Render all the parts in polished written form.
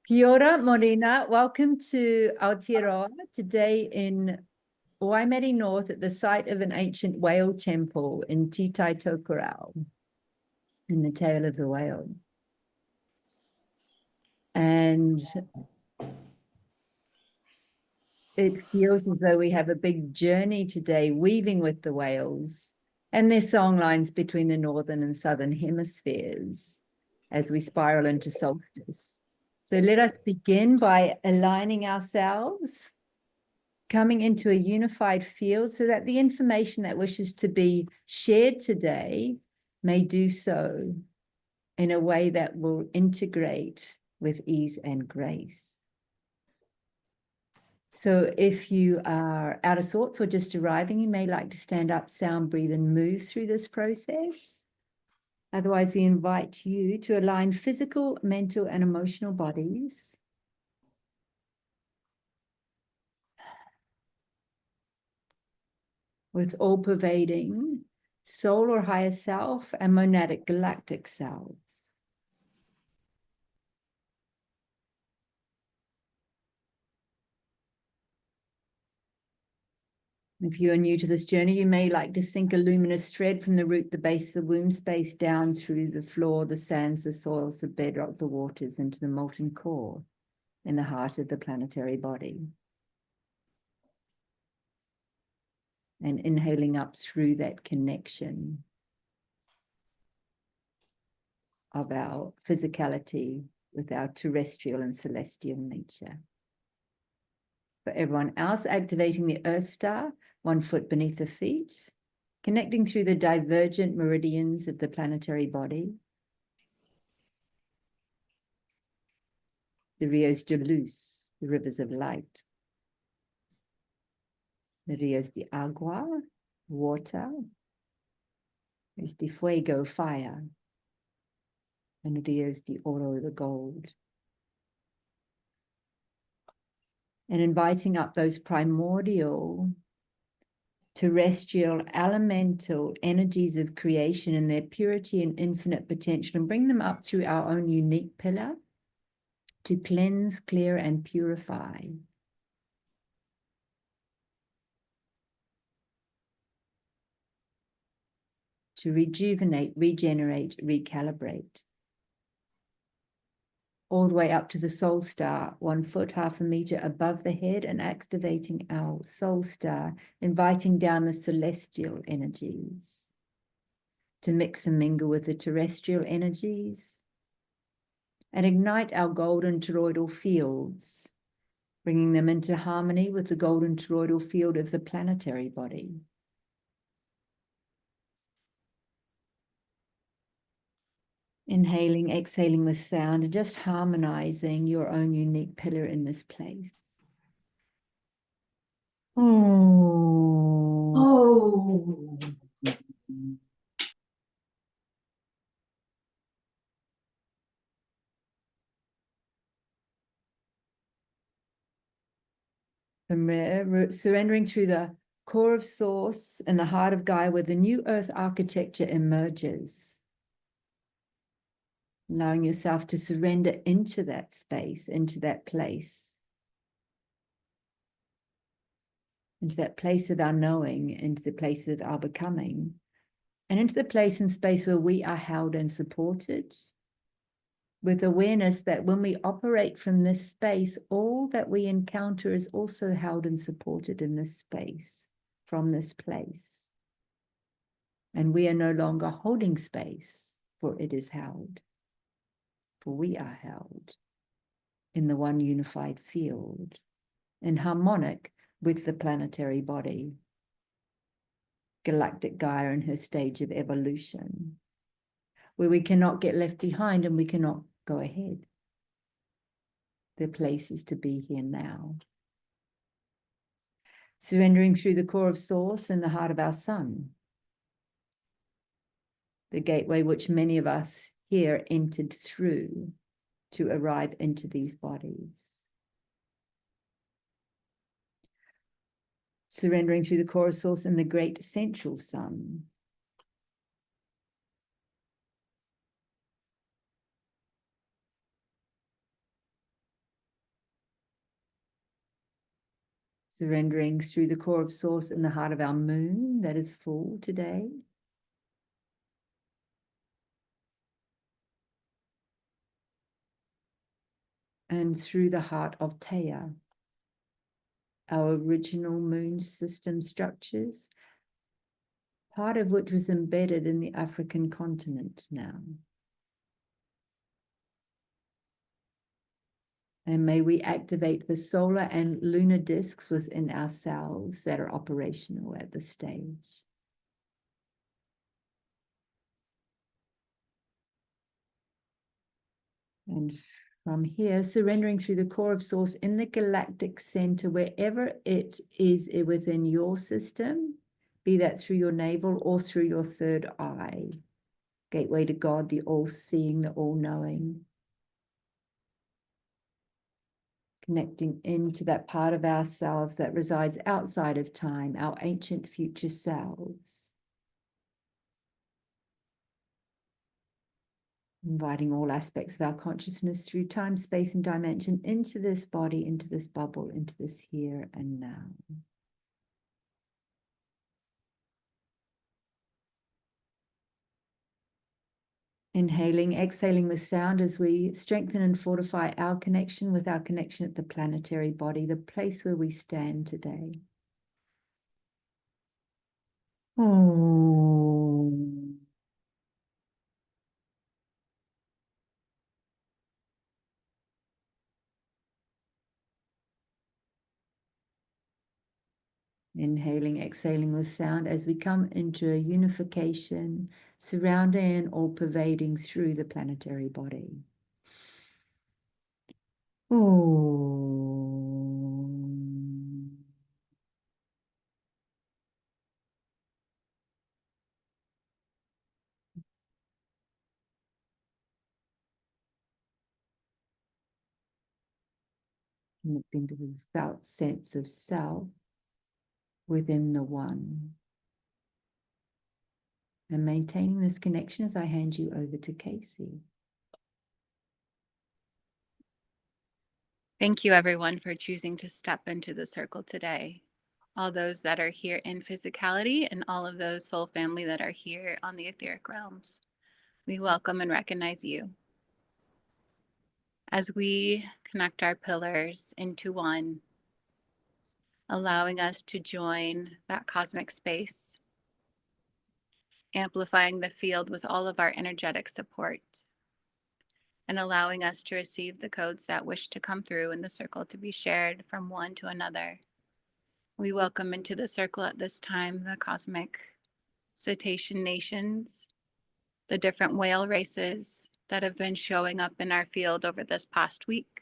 Kia ora, Morena. Welcome to Aotearoa, today in Waimeri North at the site of an ancient whale temple in Titai Tokorau, in the tail of the whale. And it feels as though we have a big journey today, weaving with the whales and their song lines between the northern and southern hemispheres as we spiral into solstice. So let us begin by aligning ourselves, coming into a unified field so that the information that wishes to be shared today may do so in a way that will integrate with ease and grace. So if you are out of sorts or just arriving, you may like to stand up, sound, breathe, and move through this process. Otherwise, we invite you to align physical, mental, and emotional bodies with all-pervading soul or higher self and monadic galactic selves. If you are new to this journey, you may like to sink a luminous thread from the root, the base of the womb space, down through the floor, the sands, the soils, the bedrock, the waters, into the molten core in the heart of the planetary body. And inhaling up through that connection of our physicality with our terrestrial and celestial nature. For everyone else, activating the Earth Star, 1 foot beneath the feet, connecting through the divergent meridians of the planetary body. The Rios de Luz, the rivers of light. The Rios de Agua, water. Rios de Fuego, fire. And Rios de Oro, the gold. And inviting up those primordial, terrestrial, elemental energies of creation in their purity and infinite potential, and bring them up through our own unique pillar to cleanse, clear, and purify. To rejuvenate, regenerate, recalibrate. All the way up to the soul star, 1 foot, half a meter above the head, and activating our soul star, inviting down the celestial energies to mix and mingle with the terrestrial energies and ignite our golden toroidal fields, bringing them into harmony with the golden toroidal field of the planetary body. Inhaling, exhaling with sound, and just harmonizing your own unique pillar in this place. Oh. Surrendering through the core of Source and the heart of Gaia, where the new Earth architecture emerges. Allowing yourself to surrender into that space, into that place. Into that place of our knowing, into the place of our becoming, and into the place and space where we are held and supported, with awareness that when we operate from this space, all that we encounter is also held and supported in this space, from this place. And we are no longer holding space, for it is held. For we are held in the one unified field, in harmonic with the planetary body, Galactic Gaia in her stage of evolution, where we cannot get left behind and we cannot go ahead. The place is to be here now. Surrendering through the core of Source and the heart of our sun, the gateway which many of us here entered through to arrive into these bodies. Surrendering through the core of Source and the great central sun. Surrendering through the core of Source in the heart of our moon that is full today. And through the heart of Gaia, our original moon system structures, part of which was embedded in the African continent now. And may we activate the solar and lunar discs within ourselves that are operational at this stage. And from here, surrendering through the core of Source in the galactic center, wherever it is within your system, be that through your navel or through your third eye. Gateway to God, the all-seeing, the all-knowing. Connecting into that part of ourselves that resides outside of time, our ancient future selves. Inviting all aspects of our consciousness through time, space, and dimension into this body, into this bubble, into this here and now. Inhaling, exhaling the sound as we strengthen and fortify our connection with our connection at the planetary body, the place where we stand today. Oh. Inhaling, exhaling with sound as we come into a unification, surrounding and all pervading through the planetary body. Connecting to the felt sense of self within the one. And maintaining this connection as I hand you over to Casey. Thank you, everyone, for choosing to step into the circle today. All those that are here in physicality and all of those soul family that are here on the etheric realms. We welcome and recognize you. As we connect our pillars into one, allowing us to join that cosmic space, amplifying the field with all of our energetic support, and allowing us to receive the codes that wish to come through in the circle to be shared from one to another. We welcome into the circle at this time the cosmic Cetacean nations, the different whale races that have been showing up in our field over this past week,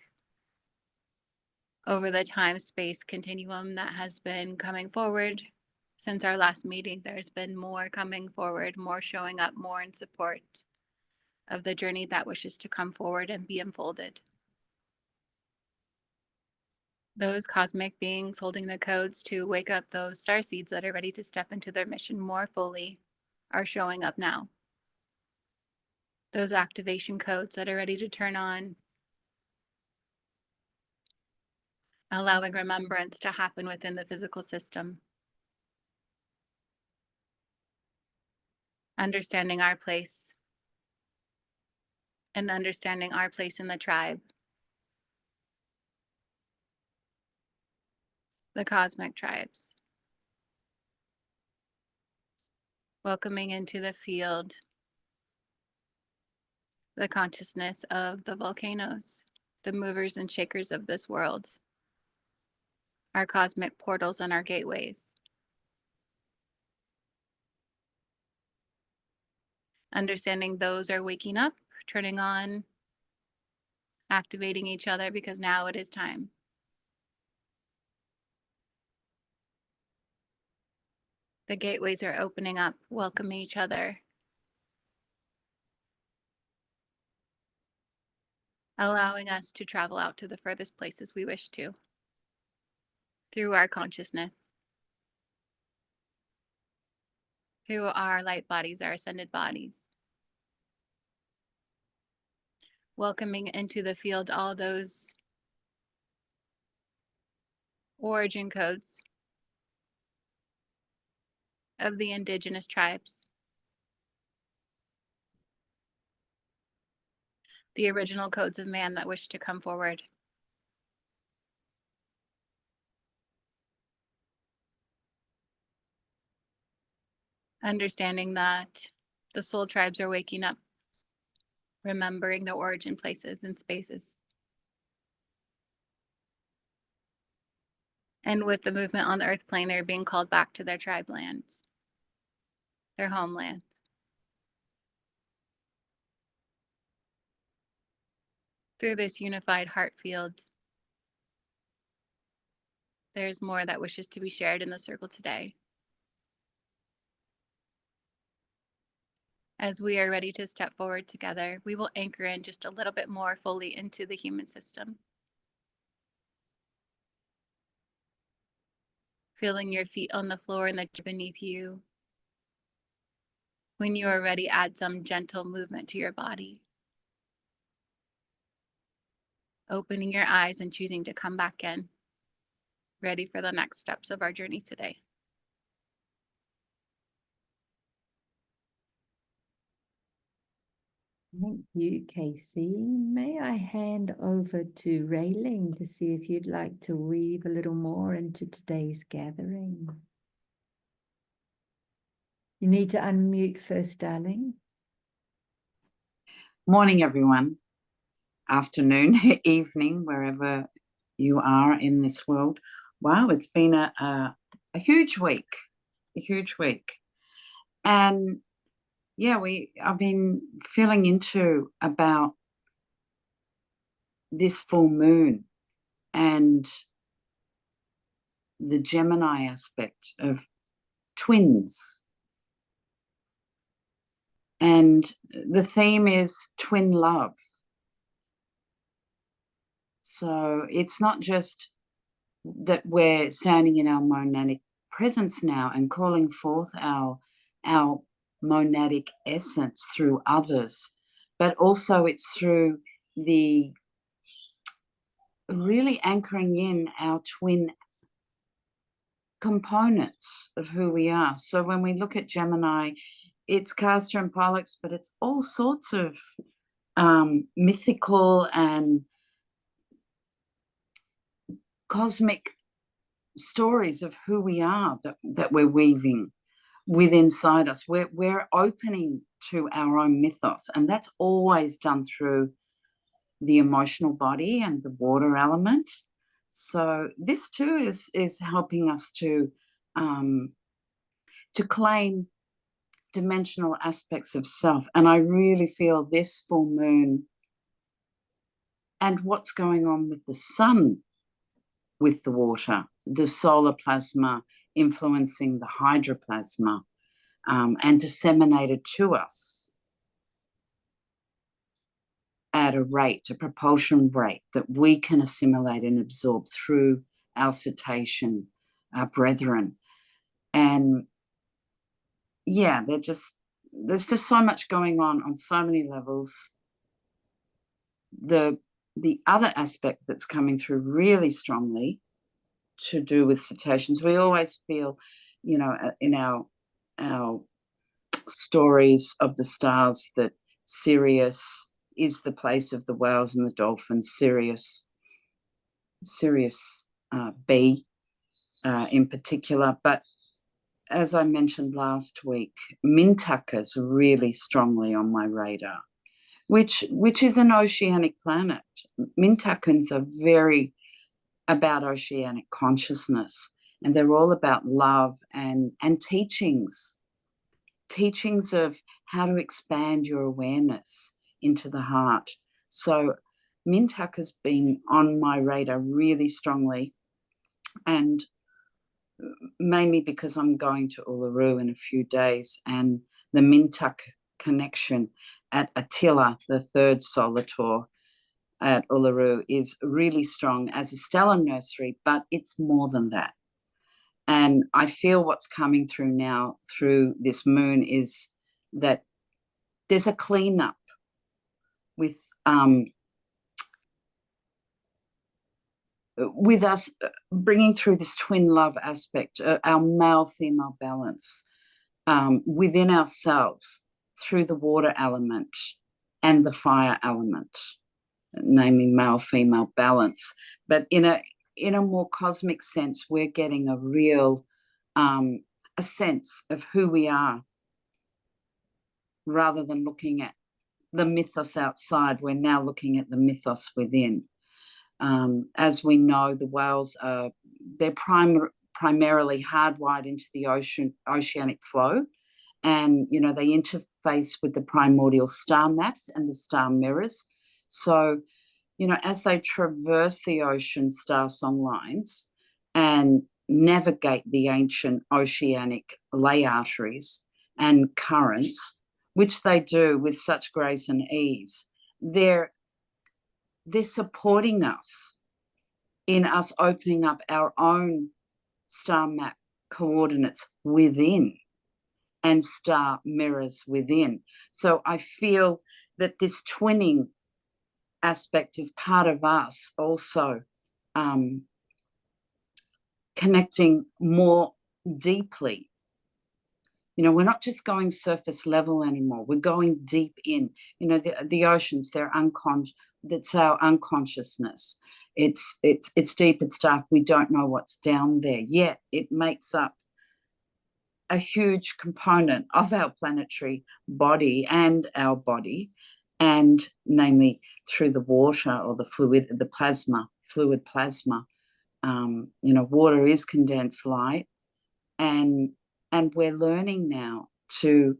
over the time-space continuum that has been coming forward. Since our last meeting, there's been more coming forward, more showing up, more in support of the journey that wishes to come forward and be unfolded. Those cosmic beings holding the codes to wake up those star seeds that are ready to step into their mission more fully are showing up now. Those activation codes that are ready to turn on, allowing remembrance to happen within the physical system. Understanding our place and understanding our place in the tribe. The cosmic tribes. Welcoming into the field the consciousness of the volcanoes, the movers and shakers of this world, our cosmic portals and our gateways. Understanding those are waking up, turning on, activating each other because now it is time. The gateways are opening up, welcoming each other, allowing us to travel out to the furthest places we wish to through our consciousness, through our light bodies, our ascended bodies. Welcoming into the field all those origin codes of the indigenous tribes, the original codes of man that wish to come forward. Understanding that the soul tribes are waking up, remembering their origin places and spaces. And with the movement on the earth plane, they're being called back to their tribe lands, their homelands. Through this unified heart field, there's more that wishes to be shared in the circle today. As we are ready to step forward together, we will anchor in just a little bit more fully into the human system. Feeling your feet on the floor and the dirt beneath you. When you are ready, add some gentle movement to your body. Opening your eyes and choosing to come back in, ready for the next steps of our journey today. Thank you, Casey. May I hand over to Rayling to see if you'd like to weave a little more into today's gathering? You need to unmute first, darling. Morning, everyone. Afternoon, evening, wherever you are in this world. Wow, it's been a huge week, And yeah, I've been feeling into about this full moon and the Gemini aspect of twins. And the theme is twin love. So it's not just that we're standing in our monadic presence now and calling forth our monadic essence through others, but also it's through the really anchoring in our twin components of who we are. So when we look at Gemini, it's Castor and Pollux, but it's all sorts of mythical and cosmic stories of who we are that we're weaving with inside us. We're opening to our own mythos, and that's always done through the emotional body and the water element. So this too is helping us to claim dimensional aspects of self. And I really feel this full moon and what's going on with the sun, with the water, the solar plasma influencing the hydroplasma and disseminated to us at a rate, a propulsion rate that we can assimilate and absorb through our cetacean brethren. And yeah, there's just so much going on so many levels. The other aspect that's coming through really strongly to do with cetaceans, we always feel, you know, in our stories of the stars that Sirius is the place of the whales and the dolphins. Sirius B in particular, but as I mentioned last week, Mintakas are really strongly on my radar, which is an oceanic planet. Mintakans are very about oceanic consciousness, and they're all about love and teachings of how to expand your awareness into the heart. So Mintak has been on my radar really strongly, and mainly because I'm going to Uluru in a few days, and the Mintak connection at Attila, the third solar tour at Uluru, is really strong as a stellar nursery, but it's more than that. And I feel what's coming through now through this moon is that there's a cleanup with with us bringing through this twin love aspect, our male-female balance within ourselves through the water element and the fire element, namely male-female balance. But in a more cosmic sense, we're getting a real a sense of who we are, rather than looking at the mythos outside. We're now looking at the mythos within. As we know, the whales they're primarily hardwired into the oceanic flow, and they interface with the primordial star maps and the star mirrors. So as they traverse the ocean star song lines and navigate the ancient oceanic ley arteries and currents, which they do with such grace and ease, they're supporting us in us opening up our own star map coordinates within and star mirrors within. So I feel that this twinning aspect is part of us also connecting more deeply. We're not just going surface level anymore. We're going deep in. The oceans, they're unconscious. That's our unconsciousness. It's deep, it's dark. We don't know what's down there, yet it makes up a huge component of our planetary body and our body, and namely through the water or the fluid, the plasma, fluid plasma. Water is condensed light, and we're learning now to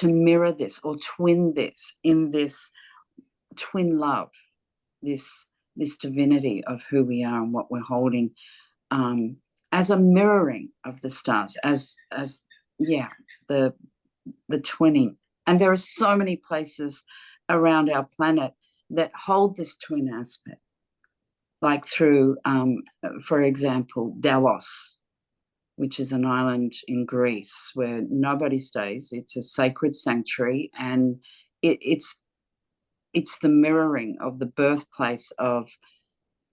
mirror this or twin this in this twin love, this divinity of who we are and what we're holding, as a mirroring of the stars, as the twinning. And there are so many places around our planet that hold this twin aspect, like through, for example, Delos, which is an island in Greece where nobody stays. It's a sacred sanctuary, and it's the mirroring of the birthplace of,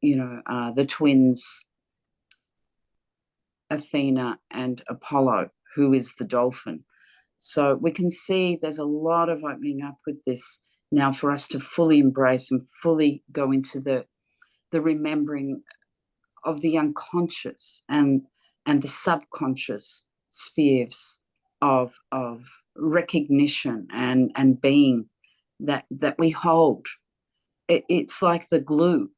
the twins, Athena and Apollo, who is the dolphin. So we can see there's a lot of opening up with this now for us to fully embrace and fully go into the remembering of the unconscious and the subconscious spheres of recognition and being that we hold. It's like the glue.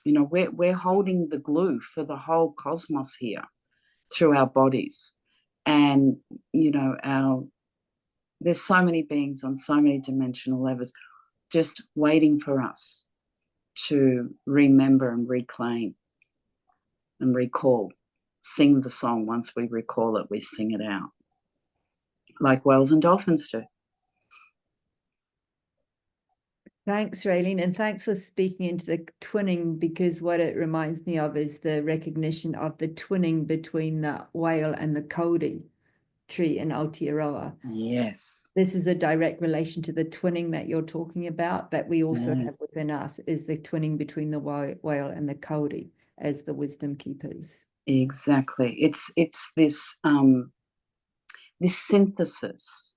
We're holding the glue for the whole cosmos here through our bodies. And there's so many beings on so many dimensional levels just waiting for us to remember and reclaim and recall. Sing the song. Once we recall it, we sing it out, like whales and dolphins do. Thanks, Raylene, and thanks for speaking into the twinning, because what it reminds me of is the recognition of the twinning between the whale and the Cody tree in Aotearoa. Yes. This is a direct relation to the twinning that you're talking about, that we also have within us, is the twinning between the whale and the Cody as the wisdom keepers. Exactly. It's this this synthesis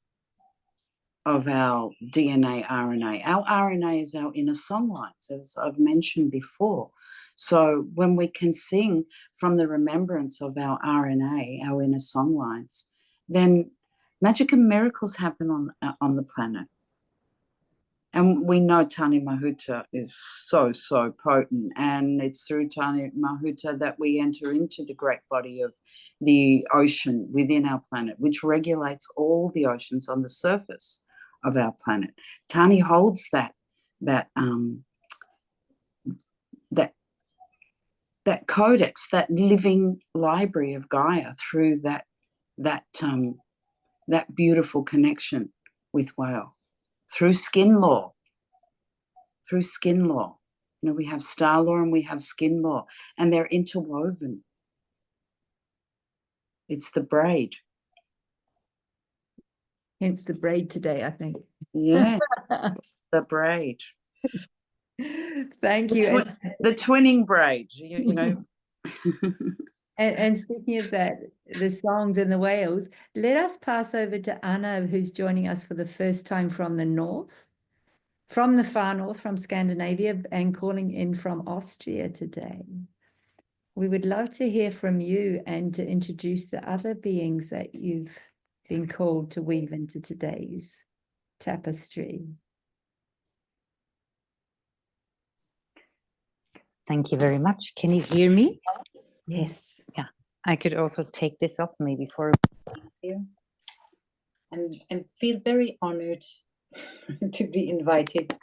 of our DNA, RNA. Our RNA is our inner songlines, as I've mentioned before. So when we can sing from the remembrance of our RNA, our inner songlines, then magic and miracles happen on the planet. And we know Tani Mahuta is so, so potent. And it's through Tani Mahuta that we enter into the great body of the ocean within our planet, which regulates all the oceans on the surface of our planet. Tani holds that codex, that living library of Gaia through that beautiful connection with whale, through skin law. We have star law and we have skin law, and they're interwoven. It's the braid. Hence the braid today, I think. Yeah, the braid. Thank The, you. the twinning braid, you know. And speaking of that, the songs and the whales, let us pass over to Anna, who's joining us for the first time from the north, from the far north, from Scandinavia, and calling in from Austria today. We would love to hear from you and to introduce the other beings that you've been called to weave into today's tapestry. Thank you very much. Can you hear me? Yes. Yeah, I could also take this up maybe for easier. And feel very honored to be invited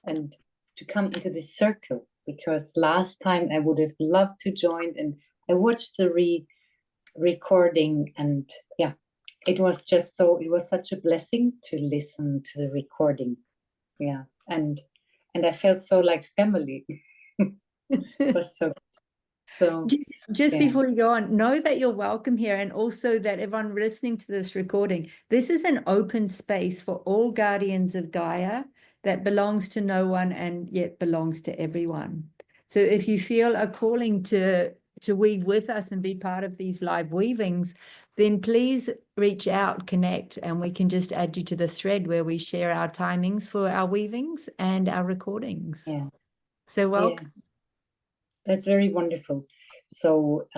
and to come into this circle, because last time I would have loved to join, and I watched the recording, and yeah, it was just so, it was such a blessing to listen to the recording. Yeah, and I felt so like family. It was so Just yeah. before you go on, know that you're welcome here, and also that everyone listening to this recording, this is an open space for all guardians of Gaia that belongs to no one and yet belongs to everyone. So if you feel a calling to weave with us and be part of these live weavings, then please reach out, connect, and we can just add you to the thread where we share our timings for our weavings and our recordings. Yeah. So welcome. Yeah. That's very wonderful. So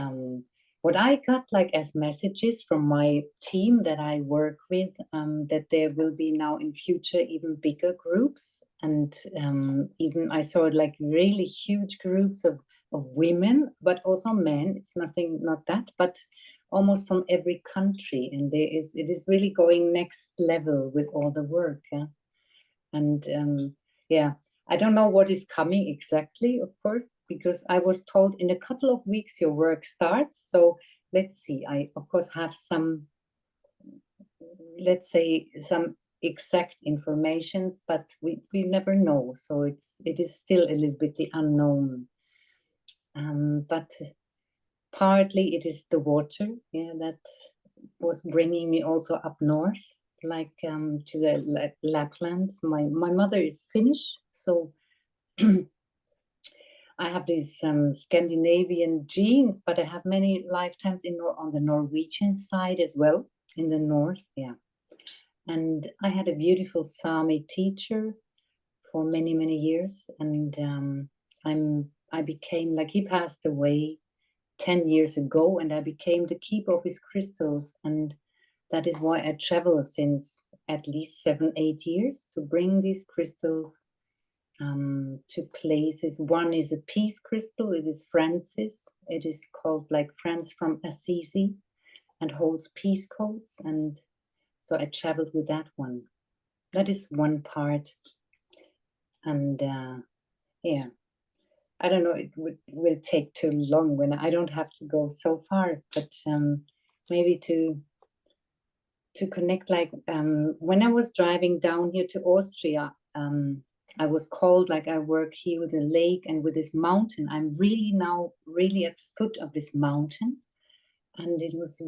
what I got like as messages from my team that I work with, that there will be now in future even bigger groups, and even I saw like really huge groups of women, but also men. It's not that, but almost from every country, and it is really going next level with all the work. Yeah? And yeah, I don't know what is coming exactly, of course, because I was told in a couple of weeks your work starts. So let's see. I, of course, have some, let's say, some exact informations, but we never know. So it is still a little bit the unknown. But partly it is the water, yeah, that was bringing me also up north, like to the Lapland. My mother is Finnish, so I have these Scandinavian genes, but I have many lifetimes on the Norwegian side as well, in the north, yeah. And I had a beautiful Sami teacher for many, many years, and I became, like, he passed away 10 years ago, and I became the keeper of his crystals, and that is why I travel since at least 7-8 years to bring these crystals to places. One is a peace crystal. It is Francis. It is called like Franz from Assisi, and holds peace codes. And so I traveled with that one. That is one part. And yeah, I don't know, it will take too long when I don't have to go so far, but maybe to connect, like when I was driving down here to Austria, I was called, like, I work here with a lake and with this mountain. I'm really now really at the foot of this mountain, and it's a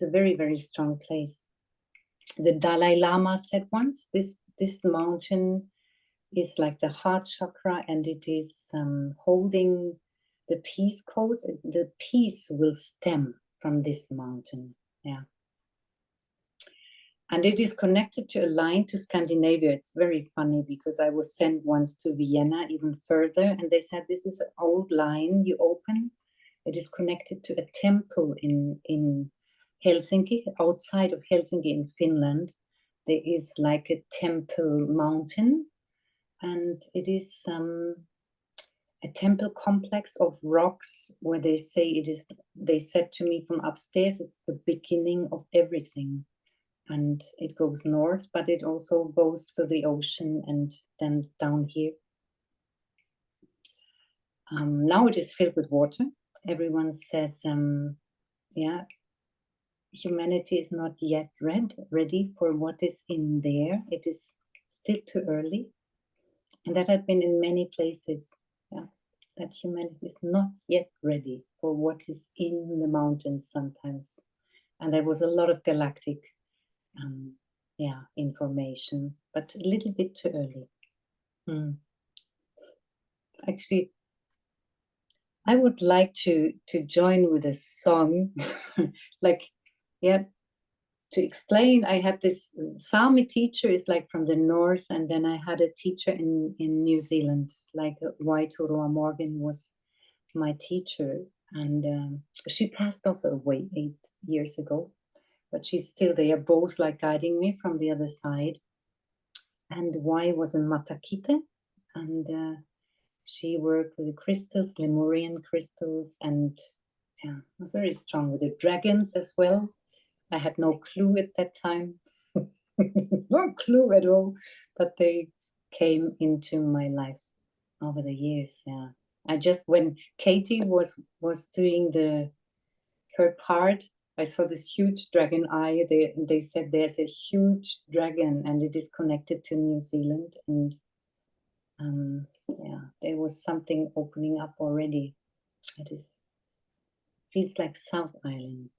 very, very strong place. The Dalai Lama said once, this mountain is like the heart chakra, and it is holding the peace codes. The peace will stem from this mountain. Yeah. And it is connected to a line to Scandinavia. It's very funny because I was sent once to Vienna, even further, and they said, this is an old line you open. It is connected to a temple in Helsinki, outside of Helsinki in Finland. There is like a temple mountain, and it is a temple complex of rocks where they say they said to me from upstairs, it's the beginning of everything. And it goes north, but it also goes to the ocean and then down here. Now it is filled with water. Everyone says, yeah, humanity is not yet ready for what is in there. It is still too early. And that had been in many places, yeah, that humanity is not yet ready for what is in the mountains sometimes. And there was a lot of galactic information, but a little bit too early. actually, I would like to join with a song, like, yeah, to explain. I had this Sami teacher is like from the north, and then I had a teacher in New Zealand, like Waitoroa Morgan was my teacher, and she passed also away 8 years ago, but she's still there, both like guiding me from the other side. And Wai was in Matakite, and she worked with the crystals, Lemurian crystals, and yeah, was very strong with the dragons as well. I had no clue at that time, no clue at all, but they came into my life over the years. Yeah, I just, when Katie was doing her part, I saw this huge dragon eye. They said there's a huge dragon and it is connected to New Zealand, and yeah, there was something opening up already. It feels like South Island.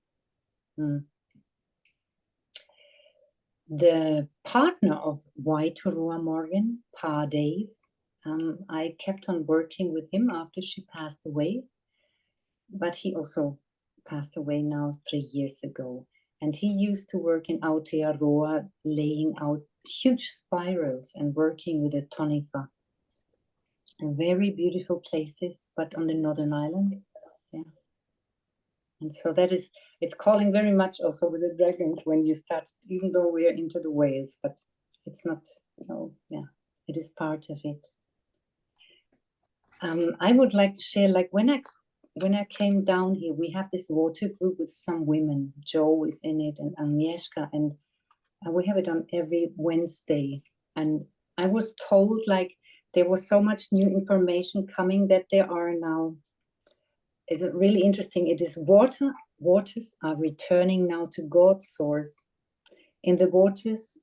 The partner of Waitoroa Morgan, Pa Dave, I kept on working with him after she passed away, but he also passed away now 3 years ago. And he used to work in Aotearoa, laying out huge spirals and working with the tonifa. And very beautiful places, but on the Northern Island. Yeah. And so that is, it's calling very much also with the dragons when you start, even though we are into the whales, but it's not, yeah, it is part of it. I would like to share, like when I came down here, we have this water group with some women. Jo is in it, and Agnieszka, and we have it on every Wednesday. And I was told, like, there was so much new information coming that there are now, it's really interesting. It is waters are returning now to God's source. In the waters,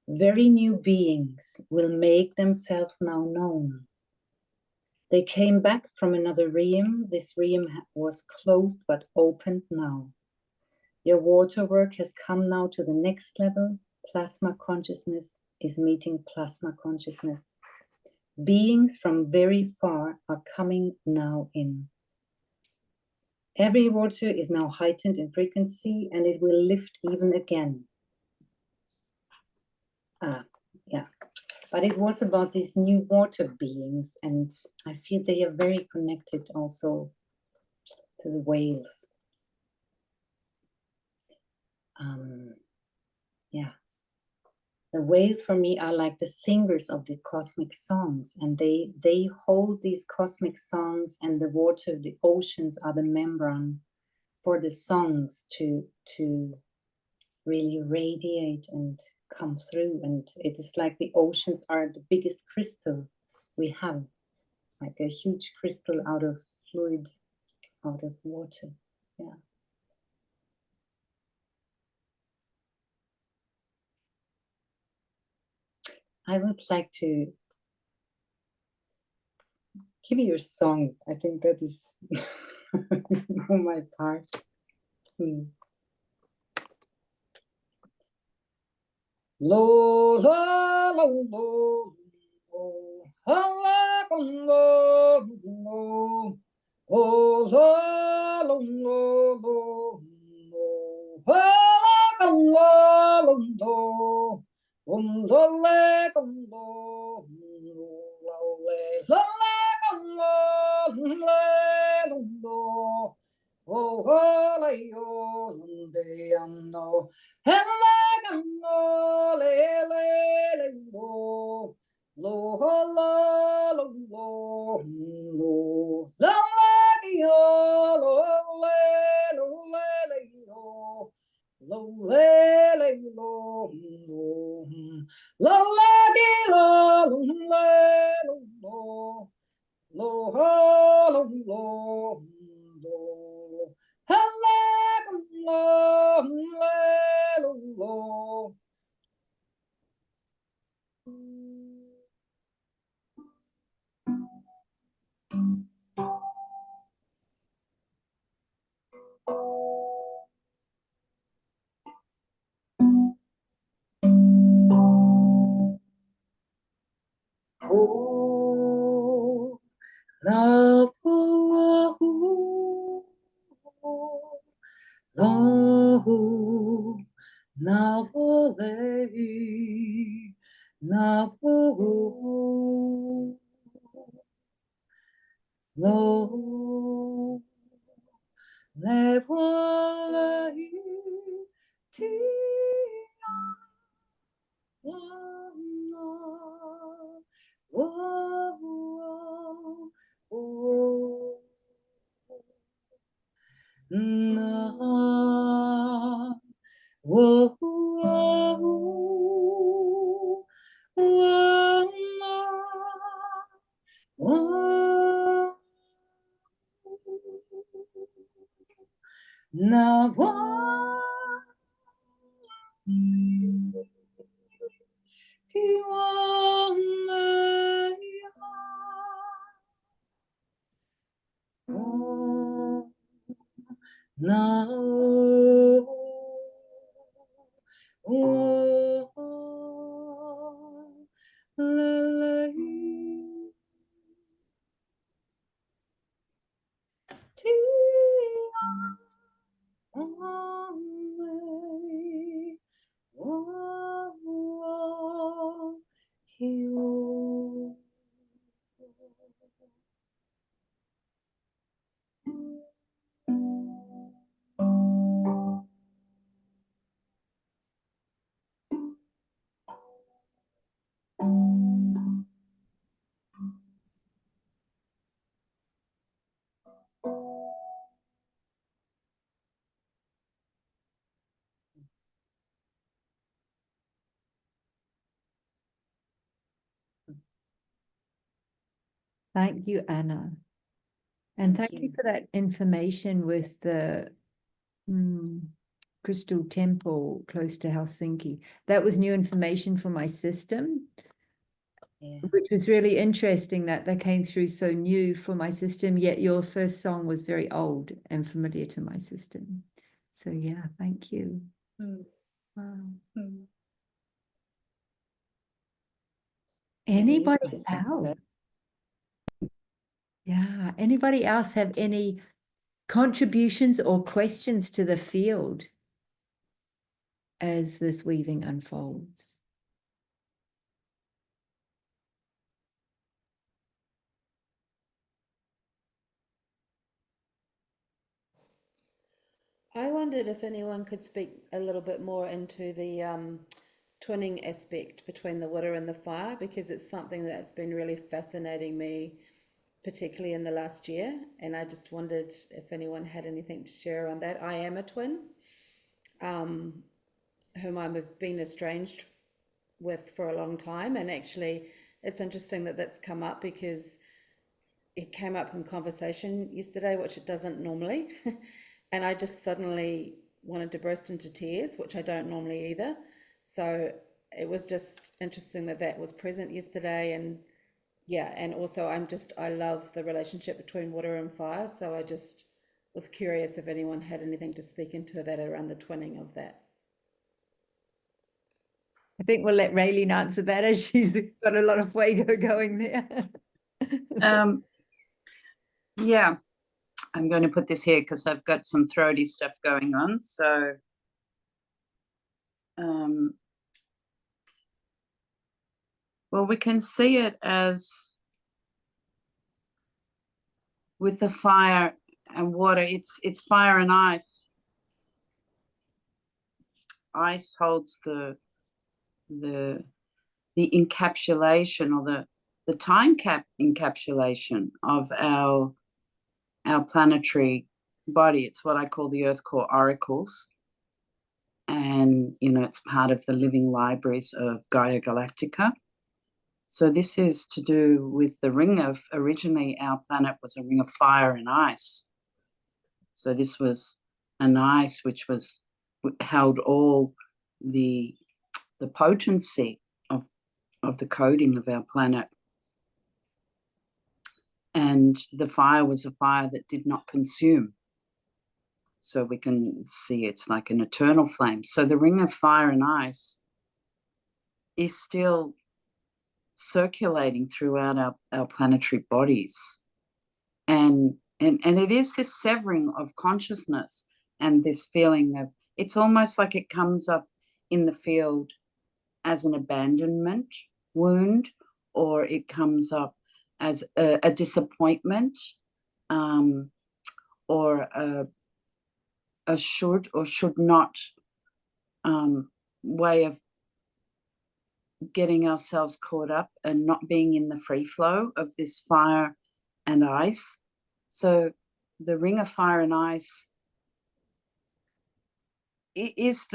very new beings will make themselves now known. They came back from another realm. This realm was closed but opened now. Your water work has come now to the next level. Plasma consciousness is meeting plasma consciousness. Beings from very far are coming now in. Every water is now heightened in frequency, and it will lift even again. Yeah. But it was about these new water beings, and I feel they are very connected also to the whales. Yeah. The whales for me are like the singers of the cosmic songs, and they hold these cosmic songs, and the water, the oceans are the membrane for the songs to really radiate and come through. And it is like the oceans are the biggest crystal we have, like a huge crystal out of fluid, out of water. Yeah. I would like to give you a song. I think that is on my part. Lo la lo lo lo la con lo lo lo la lo lo lo la con lo lo le con lo le con lo le lo oh la yo de no hello le le lo lo la lo lo lo la yo lo le lo le le lo lo le di lo le lo lo lo Thank you, Anna. And thank you for that information with the crystal temple close to Helsinki. That was new information for my system, which was really interesting that came through so new for my system, yet your first song was very old and familiar to my system. So yeah, thank you. Wow. Anybody else? Yeah, anybody else have any contributions or questions to the field as this weaving unfolds? I wondered if anyone could speak a little bit more into the twinning aspect between the water and the fire, because it's something that's been really fascinating me, particularly in the last year. And I just wondered if anyone had anything to share on that. I am a twin, whom I've been estranged with for a long time. And actually, it's interesting that that's come up, because it came up in conversation yesterday, which it doesn't normally. And I just suddenly wanted to burst into tears, which I don't normally either. So it was just interesting that was present yesterday. And yeah, and also I love the relationship between water and fire. So I just was curious if anyone had anything to speak into that around the twinning of that. I think we'll let Raylene answer that, as she's got a lot of fuego going there. Yeah, I'm going to put this here because I've got some throaty stuff going on. So well, we can see it as with the fire and water, it's fire and ice. Ice holds the encapsulation, or the time encapsulation of our planetary body. It's what I call the Earth Core oracles. And, it's part of the living libraries of GAIA Galactica. So this is to do with the ring of, originally our planet was a ring of fire and ice. So this was an ice which held all the potency of the coding of our planet. And the fire was a fire that did not consume. So we can see it's like an eternal flame. So the ring of fire and ice is still circulating throughout our planetary bodies. and it is this severing of consciousness and this feeling of, it's almost like it comes up in the field as an abandonment wound, or it comes up as a disappointment, or a should or should not way of getting ourselves caught up and not being in the free flow of this fire and ice. So the ring of fire and ice is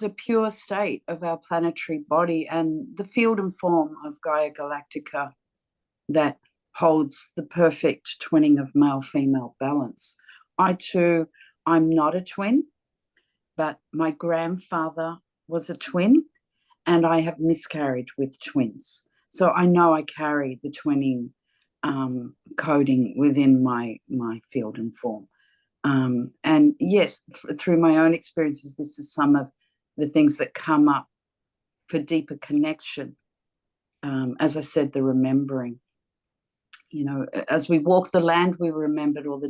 a pure state of our planetary body and the field and form of Gaia Galactica that holds the perfect twinning of male-female balance. I'm not a twin, but my grandfather was a twin, and I have miscarried with twins. So I know I carry the twinning coding within my field and form. And yes, through my own experiences, this is some of the things that come up for deeper connection. As I said, the remembering. You know, as we walk the land, we remembered all the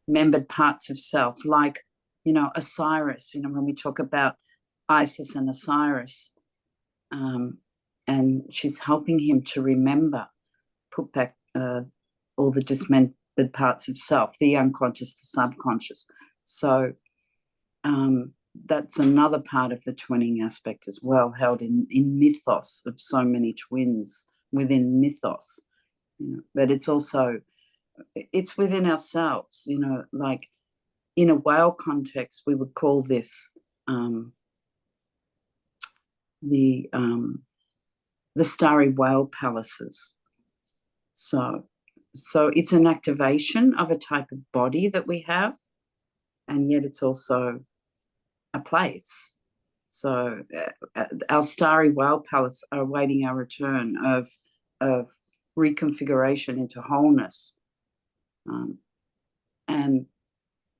dismembered parts of self, like, you know, Osiris, you know, when we talk about Isis and Osiris, and she's helping him to remember, put back all the dismembered parts of self, the unconscious, the subconscious. So that's another part of the twinning aspect as well, held in mythos of so many twins within mythos. You know, but it's also, it's within ourselves, you know, like in a whale context, we would call this the starry whale palaces. So it's an activation of a type of body that we have, and yet it's also a place. So our starry whale palace are awaiting our return of reconfiguration into wholeness. And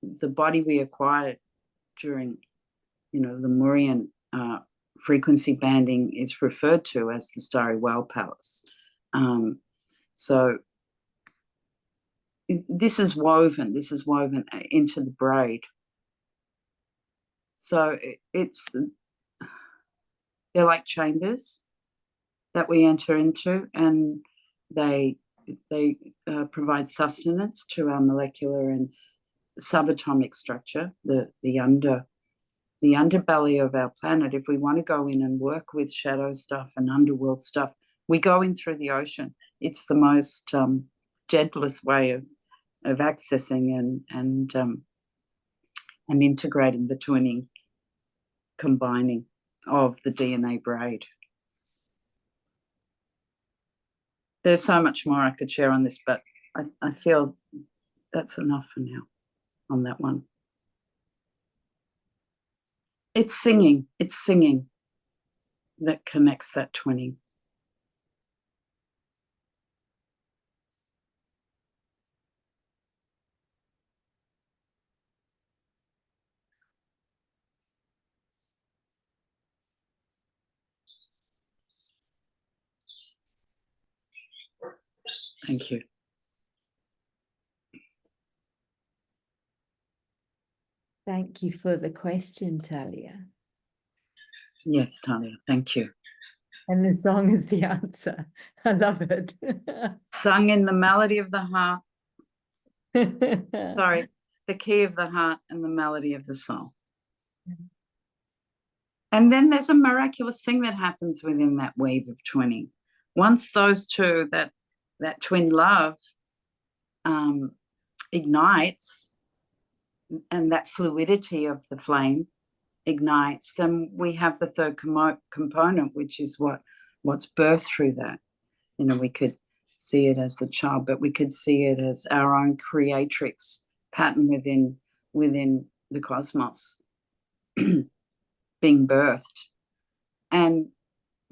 the body we acquired during, you know, the Lemurian frequency banding is referred to as the starry whale palace. So this is woven into the braid. So they're like chambers that we enter into, and they provide sustenance to our molecular and subatomic structure, the underbelly of our planet. If we want to go in and work with shadow stuff and underworld stuff, we go in through the ocean. It's the most gentlest way of accessing and integrating the twinning, combining of the DNA braid. There's so much more I could share on this, but I feel that's enough for now on that one. It's singing that connects that twinning. Thank you. Thank you for the question, Talia. Yes, Talia, thank you. And the song is the answer. I love it. Sung in the melody of the heart. Sorry, the key of the heart and the melody of the soul. And then there's a miraculous thing that happens within that weave of twinning. Once those two, that twin love ignites, and that fluidity of the flame ignites, then we have the third component, which is what's birthed through that. You know, we could see it as the child, but we could see it as our own creatrix pattern within the cosmos being birthed and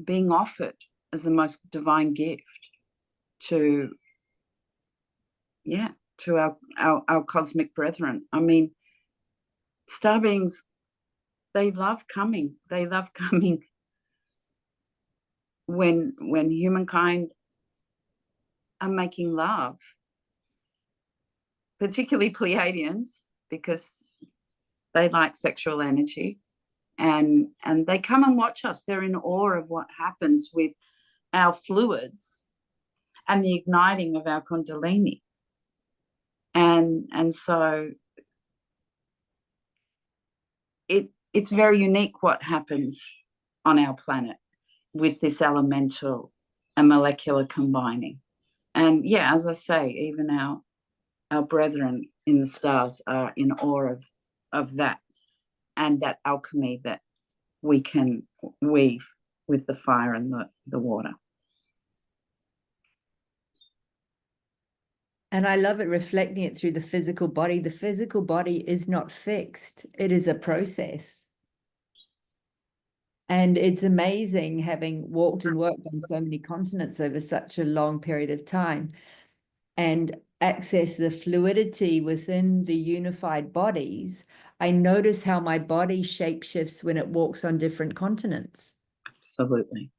being offered as the most divine gift to our cosmic brethren. I mean, star beings, they love coming when humankind are making love particularly Pleiadians, because they like sexual energy, and they come and watch us. They're in awe of what happens with our fluids and the igniting of our kundalini. And so it's very unique what happens on our planet with this elemental and molecular combining. And yeah, as I say, even our brethren in the stars are in awe of that, and that alchemy that we can weave with the fire and the water. And I love it, reflecting it through the physical body. The physical body is not fixed. It is a process. And it's amazing, having walked and worked on so many continents over such a long period of time, and access the fluidity within the unified bodies. I notice how my body shapeshifts when it walks on different continents. Absolutely.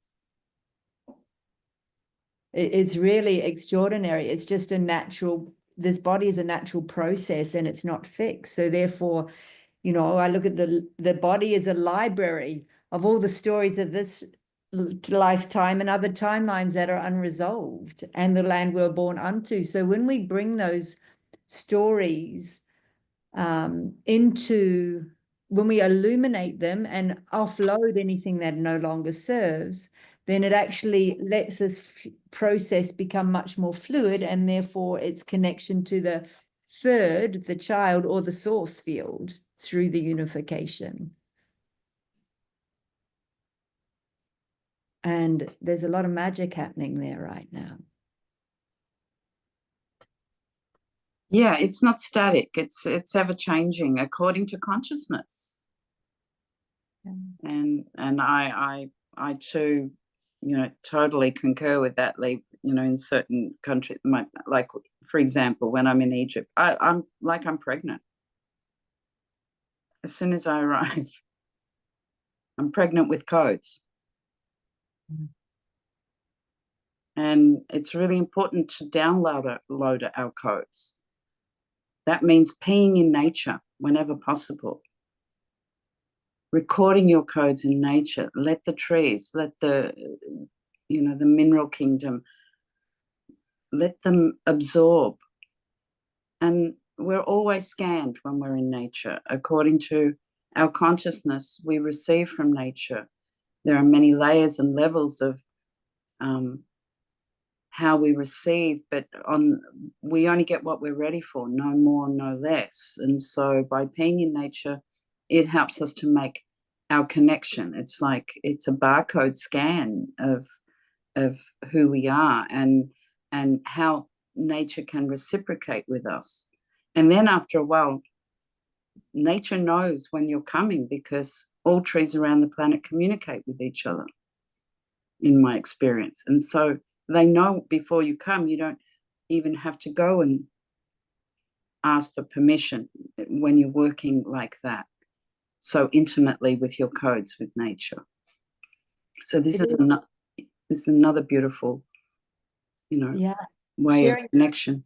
It's really extraordinary. It's just a natural, this body is a natural process, and it's not fixed. So therefore, you know, I look at the body as a library of all the stories of this lifetime and other timelines that are unresolved, and the land we're born unto. So when we bring those stories into, when we illuminate them and offload anything that no longer serves, then it actually lets this process become much more fluid, and therefore its connection to the third, the child, or the source field through the unification. And there's a lot of magic happening there right now. Yeah, it's not static. It's ever changing according to consciousness. Yeah. And I too, you know, totally concur with that. You know, in certain countries, like for example, when I'm in Egypt, I'm pregnant. As soon as I arrive, I'm pregnant with codes. Mm-hmm. And it's really important to download our codes. That means peeing in nature whenever possible. Recording your codes in nature. Let the trees, let the, you know, the mineral kingdom, let them absorb. And we're always scanned when we're in nature. According to our consciousness we receive from nature, there are many layers and levels of how we receive, but we only get what we're ready for, no more, no less. And so by being in nature, it helps us to make our connection. It's like it's a barcode scan of who we are, and how nature can reciprocate with us. And then after a while, nature knows when you're coming, because all trees around the planet communicate with each other, in my experience. And so they know before you come. You don't even have to go and ask for permission when you're working like that, so intimately with your codes with nature. So this is another beautiful, you know, way of connection.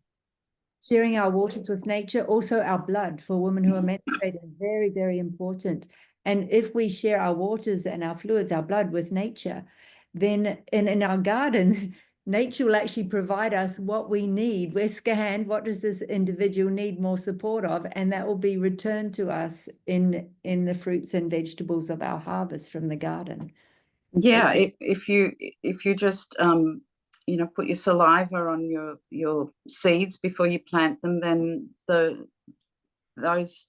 Sharing our waters with nature, also our blood for women who are menstruating, very, very important. And if we share our waters and our fluids, our blood with nature, then in our garden, nature will actually provide us what we need. We're scanned, what does this individual need more support of? And that will be returned to us in the fruits and vegetables of our harvest from the garden. Yeah, if you just you know, put your saliva on your seeds before you plant them, then those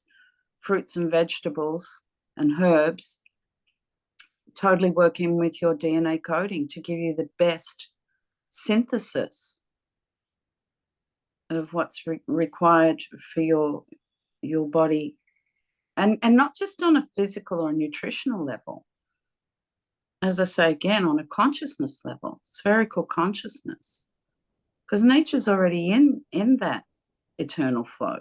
fruits and vegetables and herbs totally work in with your DNA coding to give you the best synthesis of what's required for your body, and not just on a physical or nutritional level. As I say again, on a consciousness level, spherical consciousness, because nature's already in that eternal flow.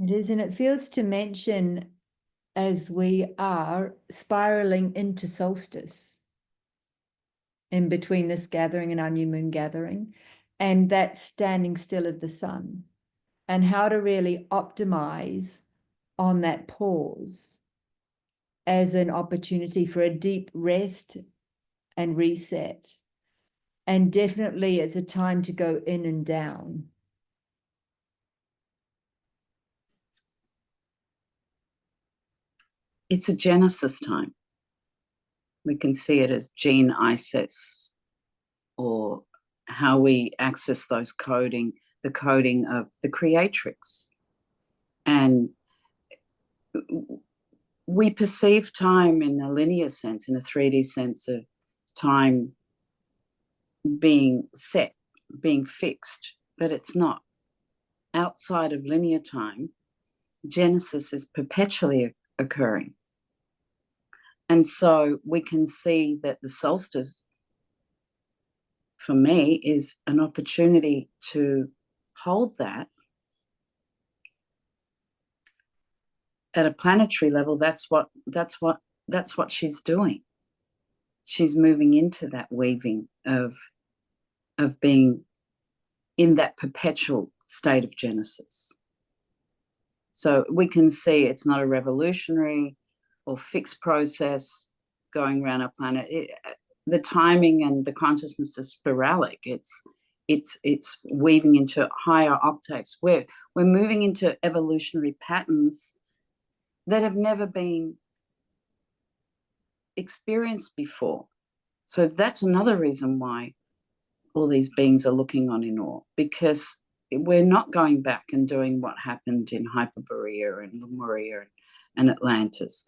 It is, and it feels to mention, as we are spiraling into solstice, in between this gathering and our new moon gathering, and that standing still of the sun, and how to really optimize on that pause as an opportunity for a deep rest and reset. And definitely it's a time to go in and down. It's a Genesis time. We can see it as gene ISIS, or how we access those coding, the coding of the creatrix. And we perceive time in a linear sense, in a 3D sense of time being set, being fixed, but it's not. Outside of linear time, Genesis is perpetually occurring. And so we can see that the solstice, for me, is an opportunity to hold that at a planetary level. That's what she's doing. She's moving into that weaving of being in that perpetual state of Genesis. So we can see it's not a revolutionary or fixed process going around our planet. The timing and the consciousness is sporadic. It's weaving into higher octaves. We're moving into evolutionary patterns that have never been experienced before. So that's another reason why all these beings are looking on in awe, because we're not going back and doing what happened in Hyperborea and Lemuria and Atlantis.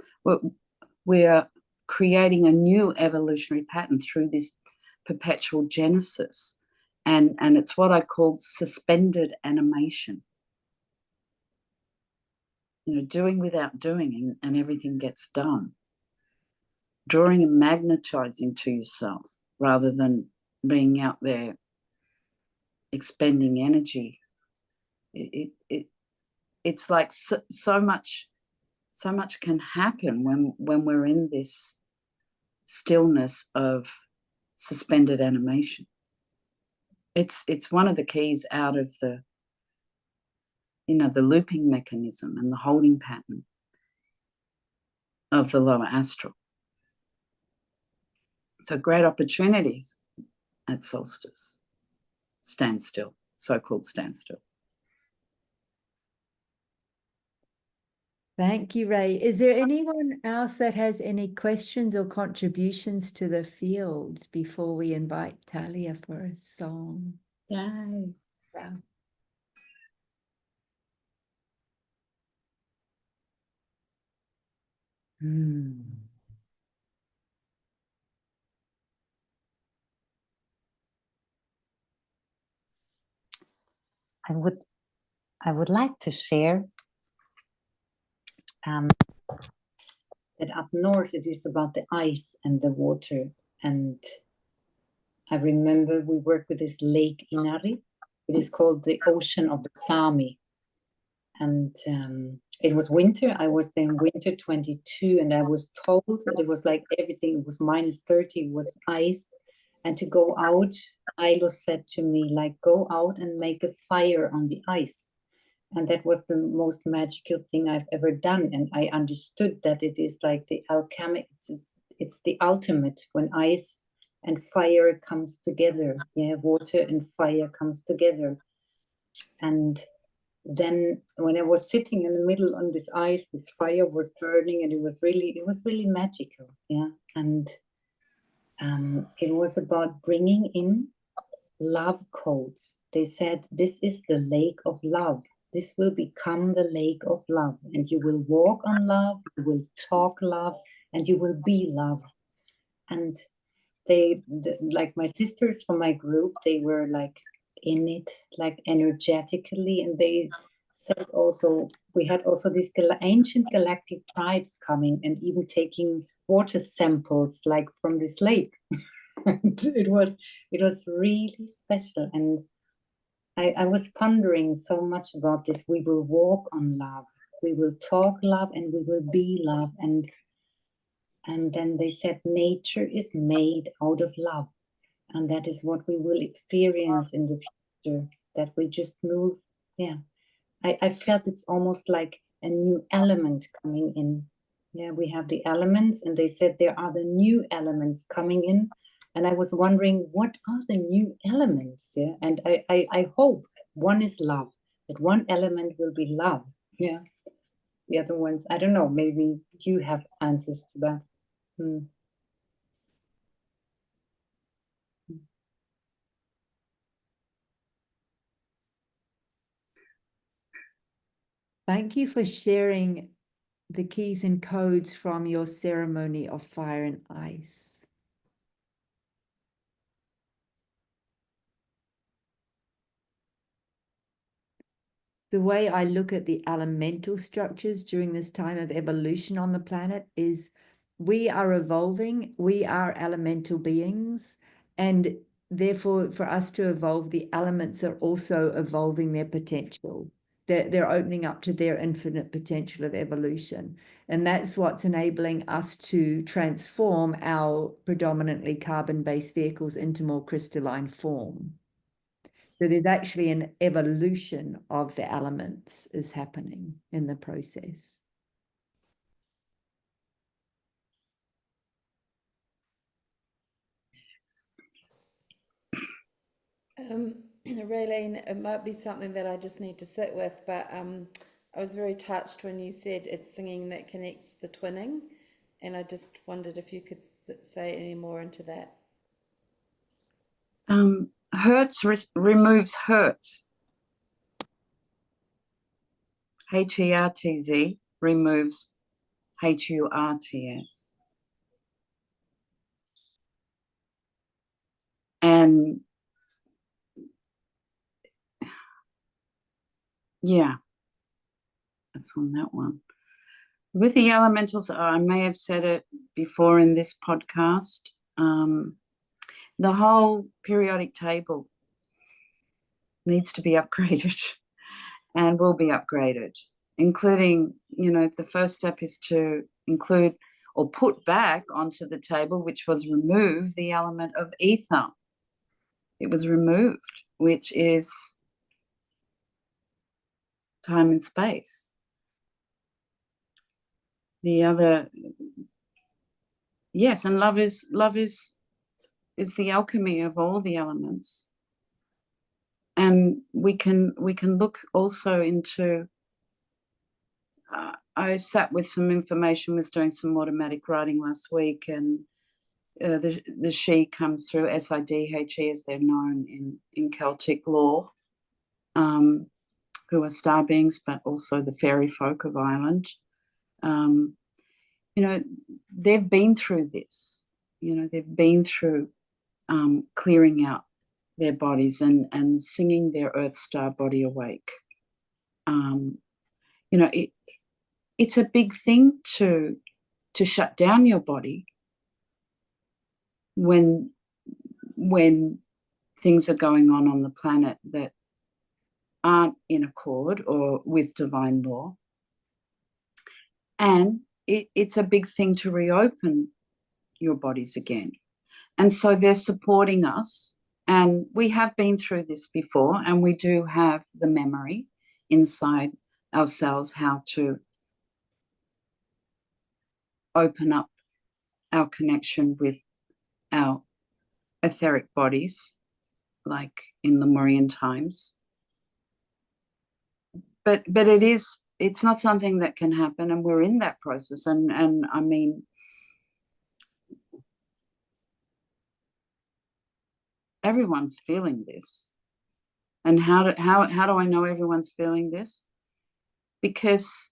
We're creating a new evolutionary pattern through this perpetual Genesis. And it's what I call suspended animation. Doing without doing, and everything gets done. Drawing and magnetizing to yourself rather than being out there expending energy. It's like so much can happen when we're in this stillness of suspended animation. It's one of the keys out of the looping mechanism and the holding pattern of the lower astral. So great opportunities at solstice. Standstill, so-called standstill. Thank you, Ray. Is there anyone else that has any questions or contributions to the field before we invite Talia for a song? Yay. So. I would like to share that up north it is about the ice and the water. And I remember we worked with this lake Inari. It is called the Ocean of the Sami. And it was winter. I was there in winter 22, and I was told that it was like everything, it was -30, it was ice. And to go out, Ilo said to me, like, go out and make a fire on the ice. And that was the most magical thing I've ever done. And I understood that it is like the alchemic, it's the ultimate when ice and fire comes together. Yeah, water and fire comes together. And then when I was sitting in the middle on this ice, this fire was burning, and it was really magical. Yeah. And it was about bringing in love codes. They said, this is the lake of love. This will become the lake of love, and you will walk on love, you will talk love, and you will be love. And like my sisters from my group, they were like in it, like energetically, and they said also, we had also these ancient galactic tribes coming and even taking water samples like from this lake. it was really special. And I was pondering so much about this. We will walk on love, we will talk love, and we will be love. And then they said nature is made out of love. And that is what we will experience in the future, that we just move. Yeah, I felt it's almost like a new element coming in. Yeah, we have the elements, and they said there are the new elements coming in. And I was wondering, what are the new elements? Yeah, and I hope one is love, that one element will be love. Yeah, the other ones, I don't know, maybe you have answers to that. Thank you for sharing the keys and codes from your ceremony of fire and ice. The way I look at the elemental structures during this time of evolution on the planet is we are evolving, we are elemental beings, and therefore for us to evolve, the elements are also evolving their potential. They're opening up to their infinite potential of evolution. And that's what's enabling us to transform our predominantly carbon-based vehicles into more crystalline form. So there's actually an evolution of the elements is happening in the process. Raylene, it might be something that I just need to sit with, but I was very touched when you said it's singing that connects the twinning, and I just wondered if you could say any more into that. Hertz removes Hertz. Hertz removes HURTS. And yeah, that's on that one. With the elementals, I may have said it before in this podcast, the whole periodic table needs to be upgraded and will be upgraded, including, the first step is to include or put back onto the table, which was remove the element of ether. It was removed, which is time and space. The other, yes, and love is the alchemy of all the elements. And we can look also into, I sat with some information, was doing some automatic writing last week, and the she comes through, SIDHE as they're known in Celtic lore, who are star beings, but also the fairy folk of Ireland. They've been through this. They've been through clearing out their bodies and singing their earth star body awake. It's a big thing to shut down your body when things are going on the planet that aren't in accord or with divine law. And it's a big thing to reopen your bodies again. And so they're supporting us. And we have been through this before, and we do have the memory inside ourselves how to open up our connection with our etheric bodies, like in Lemurian times. But it's not something that can happen, and we're in that process. And I mean, everyone's feeling this. And how do I know everyone's feeling this? Because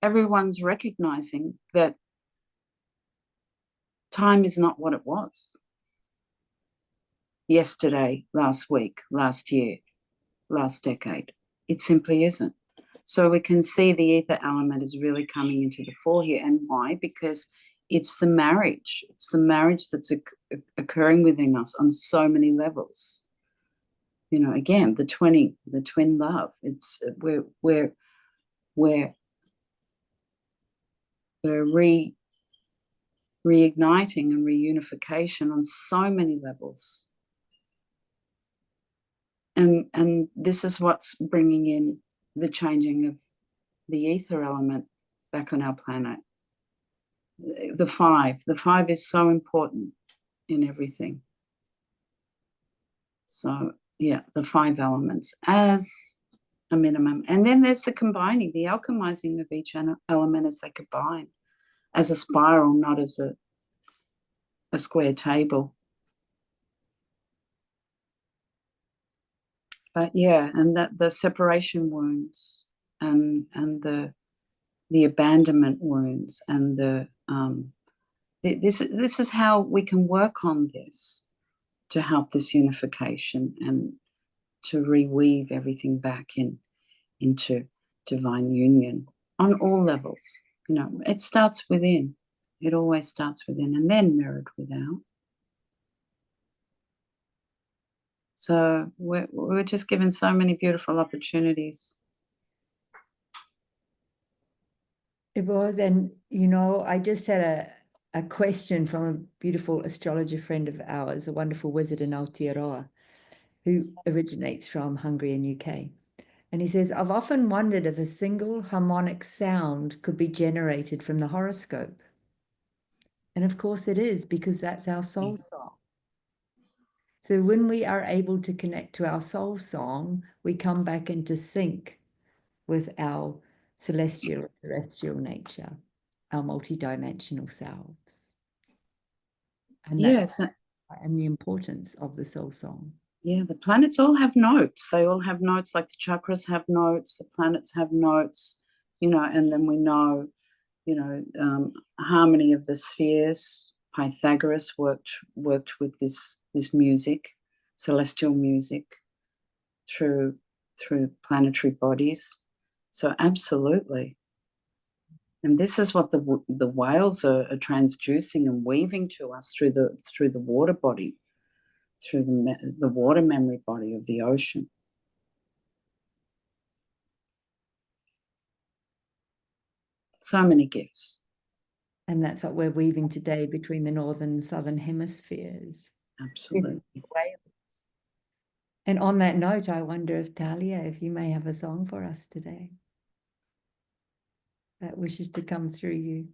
everyone's recognizing that time is not what it was yesterday, last week, last year, last decade. It simply isn't. So we can see the ether element is really coming into the fore here. And why? Because it's the marriage. It's the marriage that's occurring within us on so many levels. Again, the twin love. It's we're reigniting and reunification on so many levels. And this is what's bringing in the changing of the ether element back on our planet. The five is so important in everything. So yeah, the 5 elements as a minimum. And then there's the combining, the alchemizing of each element as they combine, as a spiral, not as a square table. But yeah, and that the separation wounds and the abandonment wounds and this is how we can work on this to help this unification and to reweave everything back into divine union on all levels. You know, it starts within. It always starts within and then mirrored without. So we're just given so many beautiful opportunities. It was, and you know, I just had a question from a beautiful astrologer friend of ours, a wonderful wizard in Aotearoa, who originates from Hungary and UK. And he says, I've often wondered if a single harmonic sound could be generated from the horoscope. And of course it is, because that's our soul song. So when we are able to connect to our soul song, we come back into sync with our celestial, terrestrial nature, our multidimensional selves. And Yes. And the importance of the soul song. Yeah, the planets all have notes. They all have notes, like the chakras have notes, the planets have notes, you know, and then we know, you know, harmony of the spheres. Pythagoras worked with this music, celestial music, through planetary bodies. So absolutely. And this is what the whales are transducing and weaving to us through the water body, through the water memory body of the ocean. So many gifts. And that's what we're weaving today between the northern and southern hemispheres. Absolutely. And on that note, I wonder if Talia, if you may have a song for us today that wishes to come through you.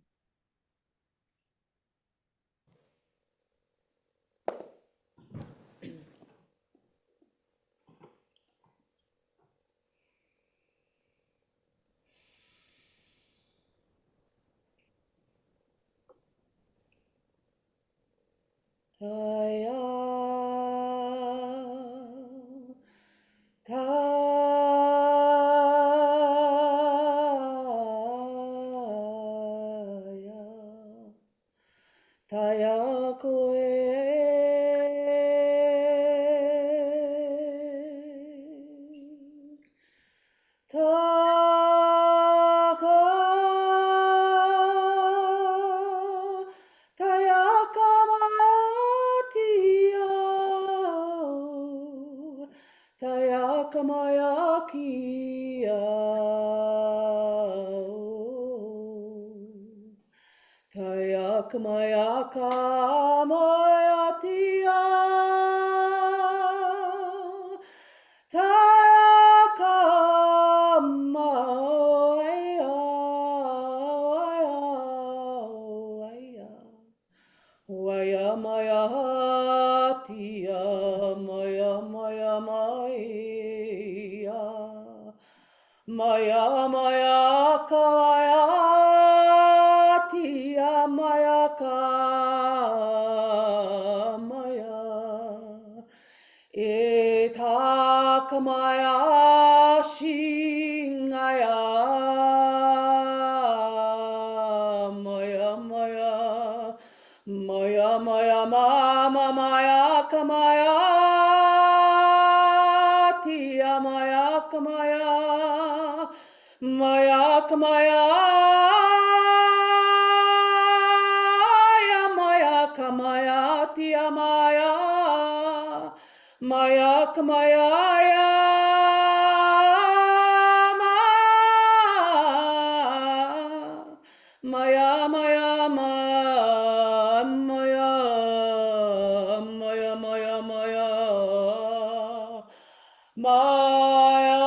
Maya,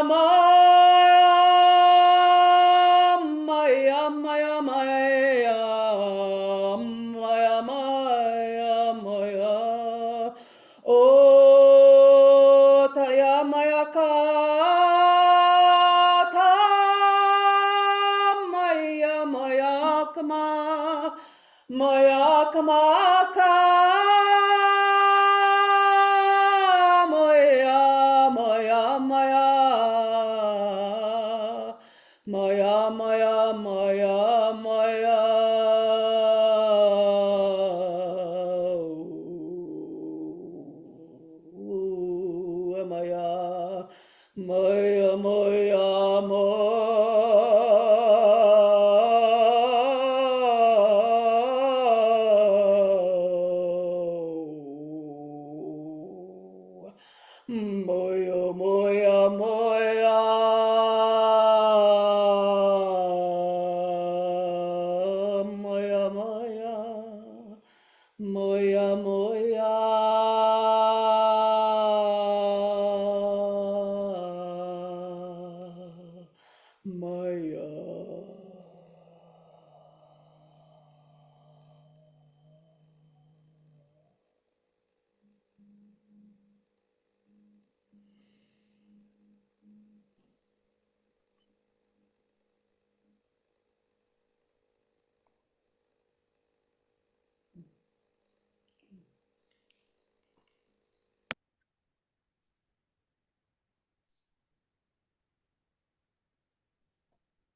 Maya, Maya, Maya, Maya, Maya, Maya. Oh, Taya Maya Kata, Maya, Maya Kama, Maya Kama Ka. Maya, Maya, Maya, Maya. Ooh, Maya, Maya, Maya, Maya, Maya, Maya. Maya, Maya. Moya, moya. Maya.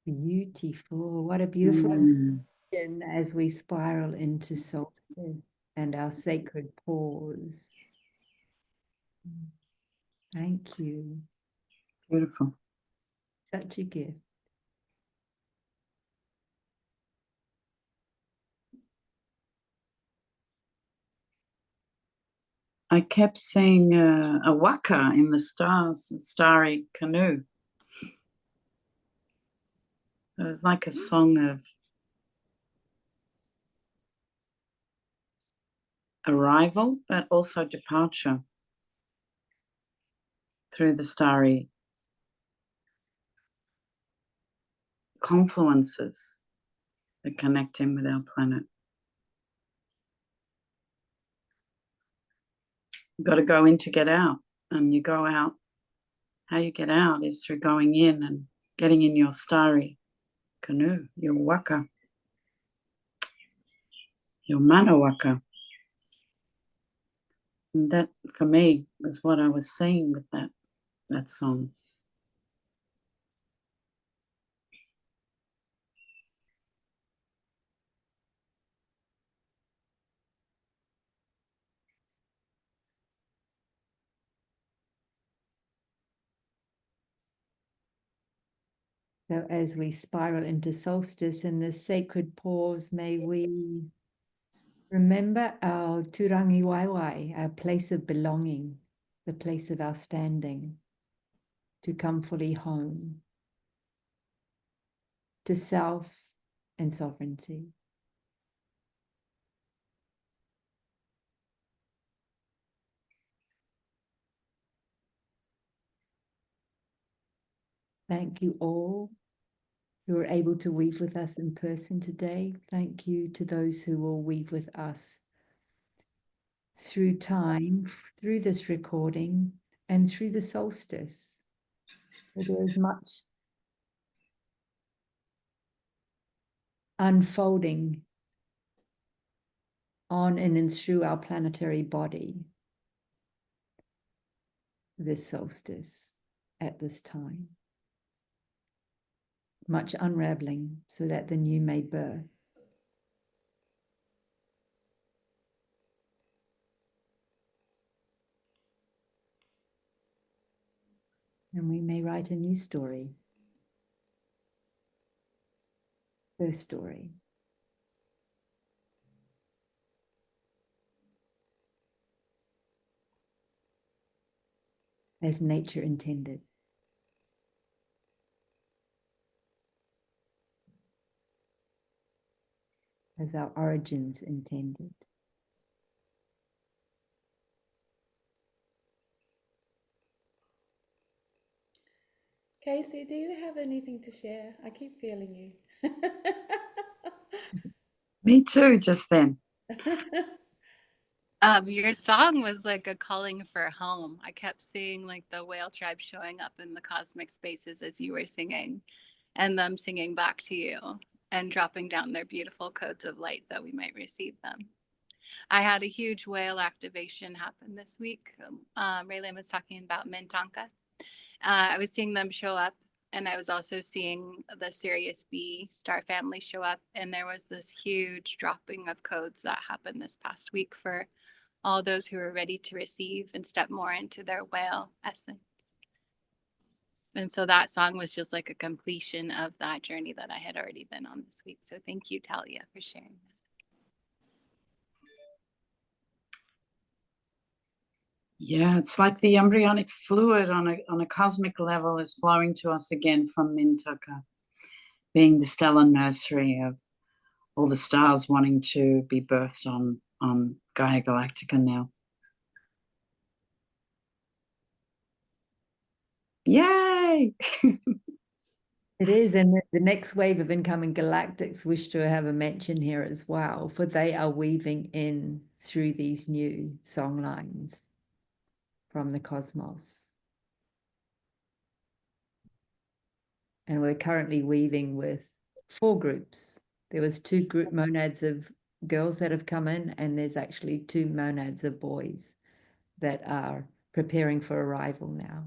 Beautiful. What a beautiful imagine as we spiral into solstice and our sacred pause. Thank you. Beautiful. Such a gift. I kept seeing a waka in the stars, a starry canoe. It was like a song of arrival, but also departure through the starry confluences that connect in with our planet. You've got to go in to get out, and you go out. How you get out is through going in and getting in your starry canoe, your waka, your mana waka. And that, for me, was what I was seeing with that song. So as we spiral into solstice in this sacred pause, may we remember our turangi waiwai, our place of belonging, the place of our standing, to come fully home, to self and sovereignty. Thank you all who were able to weave with us in person today. Thank you to those who will weave with us through time, through this recording, and through the solstice. There is much unfolding on in and through our planetary body this solstice at this time. Much unraveling so that the new may birth. And we may write a new story. Her story. As nature intended. As our origins intended. Casey, do you have anything to share? I keep feeling you. Me too, just then. Your song was like a calling for home. I kept seeing like the whale tribe showing up in the cosmic spaces as you were singing, and them singing back to you and dropping down their beautiful codes of light that we might receive them. I had a huge whale activation happen this week. Raylene was talking about Mintanka. I was seeing them show up, and I was also seeing the Sirius B star family show up, and there was this huge dropping of codes that happened this past week for all those who are ready to receive and step more into their whale essence. And so that song was just like a completion of that journey that I had already been on this week. So thank you, Talia, for sharing that. Yeah, it's like the embryonic fluid on a cosmic level is flowing to us again from Mintaka, being the stellar nursery of all the stars wanting to be birthed on Gaia Galactica now. Yay! It is, and the next wave of incoming galactics wish to have a mention here as well, for they are weaving in through these new song lines from the cosmos. And we're currently weaving with 4 groups. There was 2 group monads of girls that have come in, and there's actually 2 monads of boys that are preparing for arrival now.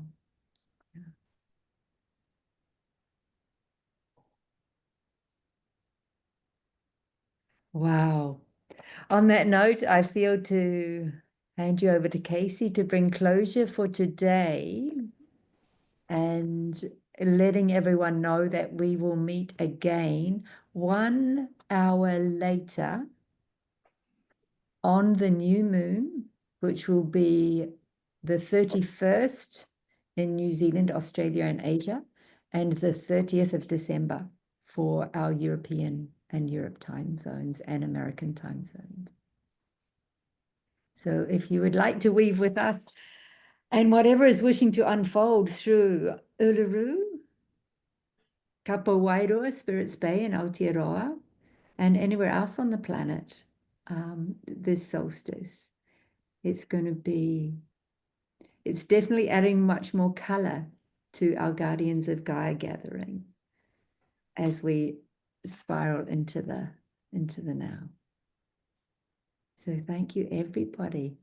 Wow. On that note, I feel to hand you over to Casey to bring closure for today and letting everyone know that we will meet again 1 hour later on the new moon, which will be the 31st in New Zealand, Australia, and Asia, and the 30th of December for our European and Europe time zones and American time zones. So if you would like to weave with us and whatever is wishing to unfold through Uluru, Kapowairoa, Spirits Bay, and Aotearoa, and anywhere else on the planet, this solstice, it's definitely adding much more color to our Guardians of Gaia gathering as we spiral into the now. So thank you, everybody.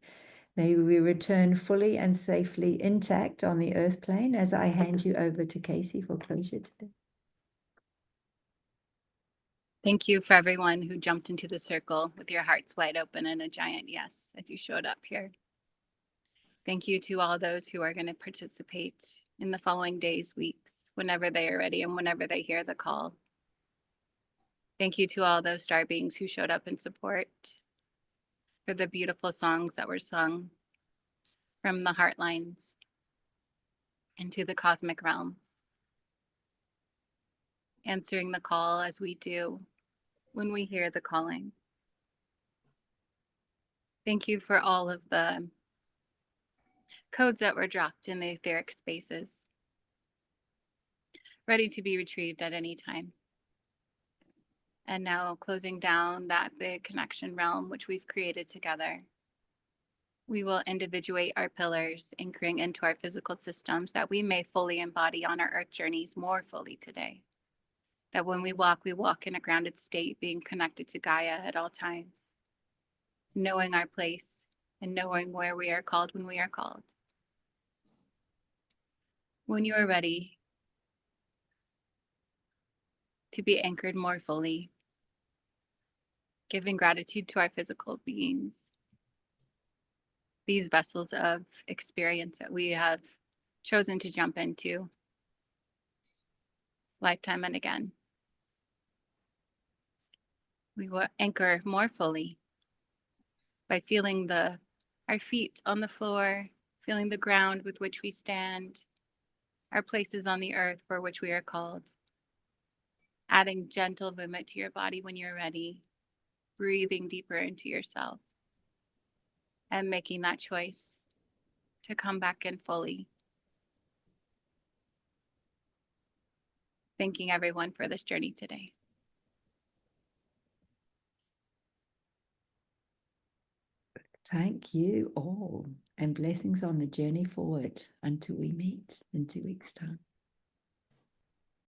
May we return fully and safely intact on the earth plane as I hand you over to Casey for closure today. Thank you for everyone who jumped into the circle with your hearts wide open and a giant yes as you showed up here. Thank you to all those who are going to participate in the following days, weeks, whenever they are ready and whenever they hear the call. Thank you to all those star beings who showed up in support, for the beautiful songs that were sung from the heart lines into the cosmic realms, answering the call as we do when we hear the calling. Thank you for all of the codes that were dropped in the etheric spaces, ready to be retrieved at any time. And now closing down that big connection realm which we've created together. We will individuate our pillars, anchoring into our physical systems that we may fully embody on our earth journeys more fully today. That when we walk in a grounded state, being connected to Gaia at all times, knowing our place and knowing where we are called when we are called. When you are ready to be anchored more fully, giving gratitude to our physical beings, these vessels of experience that we have chosen to jump into lifetime and again. We will anchor more fully by feeling our feet on the floor, feeling the ground with which we stand, our places on the earth for which we are called. Adding gentle movement to your body when you're ready, breathing deeper into yourself, and making that choice to come back in fully. Thanking everyone for this journey today. Thank you all, and blessings on the journey forward until we meet in 2 weeks' time.